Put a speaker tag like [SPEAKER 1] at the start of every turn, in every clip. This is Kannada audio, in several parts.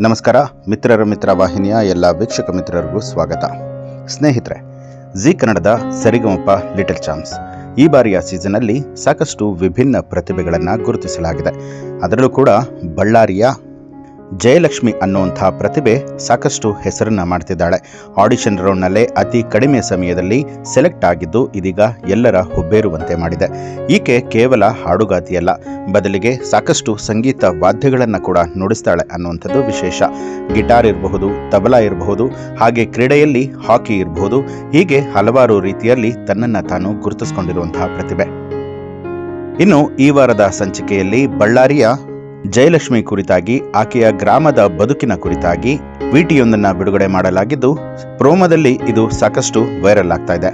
[SPEAKER 1] ನಮಸ್ಕಾರ ಮಿತ್ರರ ಮಿತ್ರ ವಾಹಿನಿಯ ಎಲ್ಲ ವೀಕ್ಷಕ ಮಿತ್ರರಿಗೂ ಸ್ವಾಗತ. ಸ್ನೇಹಿತರೆ, ಜಿ ಕನ್ನಡದ ಸರಿಗಮಪ ಲಿಟಲ್ ಚಾಂಪ್ಸ್ ಈ ಬಾರಿಯ ಸೀಸನ್ನಲ್ಲಿ ಸಾಕಷ್ಟು ವಿಭಿನ್ನ ಪ್ರತಿಭೆಗಳನ್ನು ಗುರುತಿಸಲಾಗಿದೆ. ಅದರಲ್ಲೂ ಕೂಡ ಬಳ್ಳಾರಿಯ ಜಯಲಕ್ಷ್ಮಿ ಅನ್ನುವಂಥ ಪ್ರತಿಭೆ ಸಾಕಷ್ಟು ಹೆಸರನ್ನು ಮಾಡ್ತಿದ್ದಾಳೆ. ಆಡಿಷನ್ ರೌಂಡ್ನಲ್ಲೇ ಅತಿ ಕಡಿಮೆ ಸಮಯದಲ್ಲಿ ಸೆಲೆಕ್ಟ್ ಆಗಿದ್ದು ಇದೀಗ ಎಲ್ಲರ ಹುಬ್ಬೇರುವಂತೆ ಮಾಡಿದೆ. ಈಕೆ ಕೇವಲ ಹಾಡುಗಾತಿಯಲ್ಲ, ಬದಲಿಗೆ ಸಾಕಷ್ಟು ಸಂಗೀತ ವಾದ್ಯಗಳನ್ನು ಕೂಡ ನುಡಿಸ್ತಾಳೆ ಅನ್ನುವಂಥದ್ದು ವಿಶೇಷ. ಗಿಟಾರ್ ಇರಬಹುದು, ತಬಲಾ ಇರಬಹುದು, ಹಾಗೆ ಕ್ರೀಡೆಯಲ್ಲಿ ಹಾಕಿ ಇರಬಹುದು, ಹೀಗೆ ಹಲವಾರು ರೀತಿಯಲ್ಲಿ ತನ್ನನ್ನು ತಾನು ಗುರುತಿಸಿಕೊಂಡಿರುವಂತಹ ಪ್ರತಿಭೆ. ಇನ್ನು ಈ ವಾರದ ಸಂಚಿಕೆಯಲ್ಲಿ ಬಳ್ಳಾರಿಯ ಜಯಲಕ್ಷ್ಮಿ ಕುರಿತಾಗಿ, ಆಕೆಯ ಗ್ರಾಮದ ಬದುಕಿನ ಕುರಿತಾಗಿ ವಿಡಿಯೋಯೊಂದನ್ನು ಬಿಡುಗಡೆ ಮಾಡಲಾಗಿದ್ದು, ಪ್ರೋಮೋದಲ್ಲಿ ಇದು ಸಾಕಷ್ಟು ವೈರಲ್ ಆಗ್ತಾ ಇದೆ.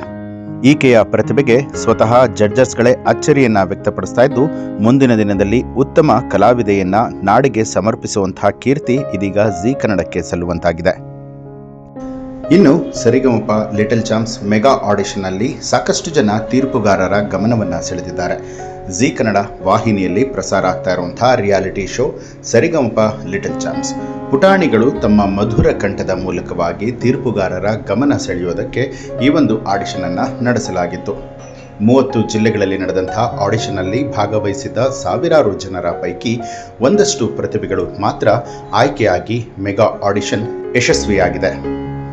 [SPEAKER 1] ಈಕೆಯ ಪ್ರತಿಭೆಗೆ ಸ್ವತಃ ಜಡ್ಜಸ್ಗಳೇ ಅಚ್ಚರಿಯನ್ನ ವ್ಯಕ್ತಪಡಿಸ್ತಾ ಇದ್ದು, ಮುಂದಿನ ದಿನದಲ್ಲಿ ಉತ್ತಮ ಕಲಾವಿದೆಯನ್ನ ನಾಡಿಗೆ ಸಮರ್ಪಿಸುವಂತಹ ಕೀರ್ತಿ ಇದೀಗ ಜಿ ಕನ್ನಡಕ್ಕೆ ಸಲ್ಲುವಂತಾಗಿದೆ. ಇನ್ನು ಸರಿಗಮಪ ಲಿಟಲ್ ಚಾಂಪ್ಸ್ ಮೆಗಾ ಆಡಿಷನ್ ಅಲ್ಲಿ ಸಾಕಷ್ಟು ಜನ ತೀರ್ಪುಗಾರರ ಗಮನವನ್ನ ಸೆಳೆದಿದ್ದಾರೆ. ಜಿ ಕನ್ನಡ ವಾಹಿನಿಯಲ್ಲಿ ಪ್ರಸಾರ ಆಗ್ತಾ ಇರುವಂತಹ reality show Sa Re Ga Ma Pa little champs. ಪುಟಾಣಿಗಳು ತಮ್ಮ ಮಧುರ ಕಂಠದ ಮೂಲಕವಾಗಿ ತೀರ್ಪುಗಾರರ ಗಮನ ಸೆಳೆಯೋದಕ್ಕೆ ಈ ಒಂದು ಆಡಿಷನ್ ಅನ್ನ ನಡೆಸಲಾಗಿತ್ತು. 30 ಜಿಲ್ಲೆಗಳಲ್ಲಿ ನಡೆದಂತಹ ಆಡಿಷನ್ ಅಲ್ಲಿ ಭಾಗವಹಿಸಿದ ಸಾವಿರಾರು ಜನರ ಪೈಕಿ ಒಂದಷ್ಟು ಪ್ರತಿಭೆಗಳು ಮಾತ್ರ ಆಯ್ಕೆಯಾಗಿ ಮೆಗಾ ಆಡಿಷನ್ ಯಶಸ್ವಿಯಾಗಿದೆ.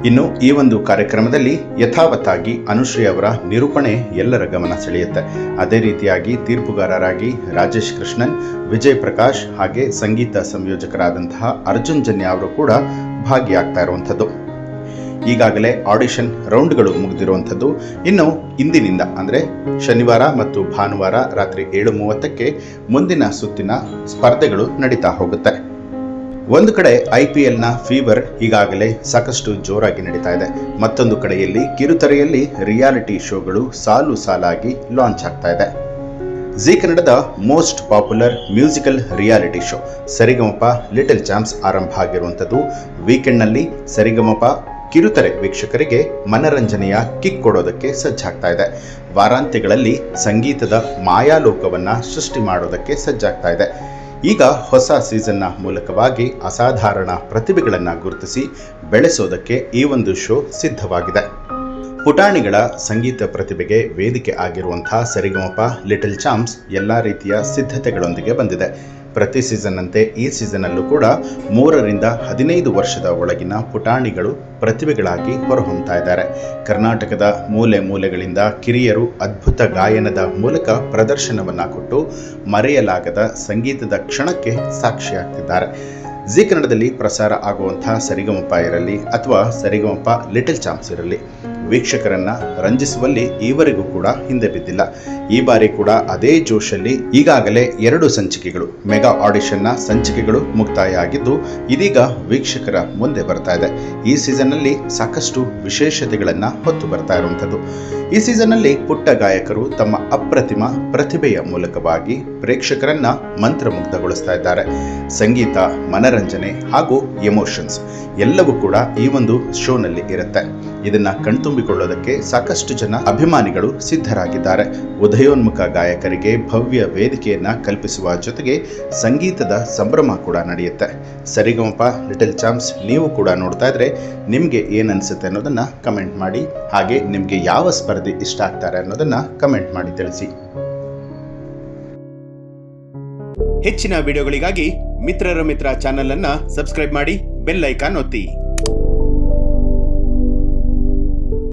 [SPEAKER 1] ಇನ್ನು ಈ ಒಂದು ಕಾರ್ಯಕ್ರಮದಲ್ಲಿ ಯಥಾವತ್ತಾಗಿ ಅನುಶ್ರೀ ಅವರ ನಿರೂಪಣೆ ಎಲ್ಲರ ಗಮನ ಸೆಳೆಯುತ್ತೆ. ಅದೇ ರೀತಿಯಾಗಿ ತೀರ್ಪುಗಾರರಾಗಿ ರಾಜೇಶ್ ಕೃಷ್ಣನ್, ವಿಜಯ್ ಪ್ರಕಾಶ್ ಹಾಗೆ ಸಂಗೀತ ಸಂಯೋಜಕರಾದಂತಹ ಅರ್ಜುನ್ ಜನ್ಯ ಅವರು ಕೂಡ ಭಾಗಿಯಾಗ್ತಾ ಇರುವಂಥದ್ದು. ಈಗಾಗಲೇ ಆಡಿಷನ್ ರೌಂಡ್ಗಳು ಮುಗಿದಿರುವಂಥದ್ದು. ಇನ್ನು ಇಂದಿನಿಂದ ಅಂದರೆ ಶನಿವಾರ ಮತ್ತು ಭಾನುವಾರ ರಾತ್ರಿ 7:30ಕ್ಕೆ ಮುಂದಿನ ಸುತ್ತಿನ ಸ್ಪರ್ಧೆಗಳು ನಡೀತಾ ಹೋಗುತ್ತೆ. ಒಂದು ಕಡೆ IPLನ ಫೀವರ್ ಈಗಾಗಲೇ ಸಾಕಷ್ಟು ಜೋರಾಗಿ ನಡೀತಾ ಇದೆ. ಮತ್ತೊಂದು ಕಡೆಯಲ್ಲಿ ಕಿರುತೆರೆಯಲ್ಲಿ ರಿಯಾಲಿಟಿ ಶೋಗಳು ಸಾಲು ಸಾಲಾಗಿ ಲಾಂಚ್ ಆಗ್ತಾ ಇದೆ. ಜಿ ಕನ್ನಡದ most popular musical reality show Sa Re Ga Ma Pa little champs ಆರಂಭ ಆಗಿರುವಂಥದ್ದು. ವೀಕೆಂಡ್ನಲ್ಲಿ ಸರಿಗಮಪ ಕಿರುತೆರೆ ವೀಕ್ಷಕರಿಗೆ ಮನರಂಜನೆಯ ಕಿಕ್ ಕೊಡೋದಕ್ಕೆ ಸಜ್ಜಾಗ್ತಾ ಇದೆ. ವಾರಾಂತ್ಯಗಳಲ್ಲಿ ಸಂಗೀತದ ಮಾಯಾಲೋಕವನ್ನು ಸೃಷ್ಟಿ ಮಾಡೋದಕ್ಕೆ ಸಜ್ಜಾಗ್ತಾ ಇದೆ. ಈಗ ಹೊಸ ಸೀಸನ್ನ ಮೂಲಕವಾಗಿ ಅಸಾಧಾರಣ ಪ್ರತಿಭೆಗಳನ್ನು ಗುರುತಿಸಿ ಬೆಳೆಸೋದಕ್ಕೆ ಈ ಒಂದು ಶೋ ಸಿದ್ಧವಾಗಿದೆ. ಪುಟಾಣಿಗಳ ಸಂಗೀತ ಪ್ರತಿಭೆಗೆ ವೇದಿಕೆ ಆಗಿರುವಂತಹ ಸರಿಗಮಪ ಲಿಟಲ್ ಚಾಂಪ್ಸ್ ಎಲ್ಲ ರೀತಿಯ ಸಿದ್ಧತೆಗಳೊಂದಿಗೆ ಬಂದಿದೆ. ಪ್ರತಿ ಸೀಸನ್ನಂತೆ ಈ ಸೀಸನ್ನಲ್ಲೂ ಕೂಡ 3ರಿಂದ 15 ವರ್ಷದ ಒಳಗಿನ ಪುಟಾಣಿಗಳು ಪ್ರತಿಭೆಗಳಾಗಿ ಹೊರಹೊಮ್ಮುತ್ತಾ ಇದ್ದಾರೆ. ಕರ್ನಾಟಕದ ಮೂಲೆ ಮೂಲೆಗಳಿಂದ ಕಿರಿಯರು ಅದ್ಭುತ ಗಾಯನದ ಮೂಲಕ ಪ್ರದರ್ಶನವನ್ನು ಕೊಟ್ಟು ಮರೆಯಲಾಗದ ಸಂಗೀತದ ಕ್ಷಣಕ್ಕೆ ಸಾಕ್ಷಿಯಾಗ್ತಿದ್ದಾರೆ. ಜಿ ಕನ್ನಡದಲ್ಲಿ ಪ್ರಸಾರ ಆಗುವಂತಹ ಸರಿಗಮಪ ಇರಲಿ ಅಥವಾ ಸರಿಗಮಪ ಲಿಟಲ್ ಚಾಂಪ್ಸ್ ಇರಲಿ, ವೀಕ್ಷಕರನ್ನ ರಂಜಿಸುವಲ್ಲಿ ಈವರೆಗೂ ಕೂಡ ಹಿಂದೆ ಬಿದ್ದಿಲ್ಲ. ಈ ಬಾರಿ ಕೂಡ ಅದೇ ಜೋಶಲ್ಲಿ ಈಗಾಗಲೇ 2 ಸಂಚಿಕೆಗಳು ಮೆಗಾ ಆಡಿಷನ್ನ ಸಂಚಿಕೆಗಳು ಮುಕ್ತಾಯ ಆಗಿದ್ದು, ಇದೀಗ ವೀಕ್ಷಕರ ಮುಂದೆ ಬರ್ತಾ ಇದೆ. ಈ ಸೀಸನ್ನಲ್ಲಿ ಸಾಕಷ್ಟು ವಿಶೇಷತೆಗಳನ್ನ ಹೊತ್ತು ಬರ್ತಾ ಇರುವಂಥದ್ದು. ಈ ಸೀಸನ್ನಲ್ಲಿ ಪುಟ್ಟ ಗಾಯಕರು ತಮ್ಮ ಅಪ್ರತಿಮ ಪ್ರತಿಭೆಯ ಮೂಲಕವಾಗಿ ಪ್ರೇಕ್ಷಕರನ್ನ ಮಂತ್ರಮುಗ್ಧಗೊಳಿಸ್ತಾ ಇದ್ದಾರೆ. ಸಂಗೀತ, ಮನರಂಜನೆ ಹಾಗೂ ಎಮೋಷನ್ಸ್ ಎಲ್ಲವೂ ಕೂಡ ಈ ಒಂದು ಶೋನಲ್ಲಿ ಇರುತ್ತೆ. ಇದನ್ನ ಕಣ್ತುಂಬಿಕೊಳ್ಳೋದಕ್ಕೆ ಸಾಕಷ್ಟು ಜನ ಅಭಿಮಾನಿಗಳು ಸಿದ್ಧರಾಗಿದ್ದಾರೆ. ಉದಯೋನ್ಮುಖ ಗಾಯಕರಿಗೆ ಭವ್ಯ ವೇದಿಕೆಯನ್ನ ಕಲ್ಪಿಸುವ ಜೊತೆಗೆ ಸಂಗೀತದ ಸಂಭ್ರಮ ಕೂಡ ನಡೆಯುತ್ತೆ. ಸರಿಗಮಪ ಲಿಟಲ್ ಚಾಂಪ್ಸ್ ನೀವು ಕೂಡ ನೋಡ್ತಾ ಇದ್ರೆ ನಿಮ್ಗೆ ಏನ್ ಅನ್ಸುತ್ತೆ ಅನ್ನೋದನ್ನ ಕಮೆಂಟ್ ಮಾಡಿ. ಹಾಗೆ ನಿಮ್ಗೆ ಯಾವ ಸ್ಪರ್ಧೆ ಇಷ್ಟ ಆಗ್ತಾರೆ ಅನ್ನೋದನ್ನ ಕಮೆಂಟ್ ಮಾಡಿ ತಿಳಿಸಿ. ಹೆಚ್ಚಿನ ವಿಡಿಯೋಗಳಿಗಾಗಿ ಮಿತ್ರರ ಮಿತ್ರ ಚಾನೆಲ್ ಅನ್ನ ಸಬ್ಸ್ಕ್ರೈಬ್ ಮಾಡಿ, ಬೆಲ್ ಐಕಾನ್ ಒತ್ತಿ.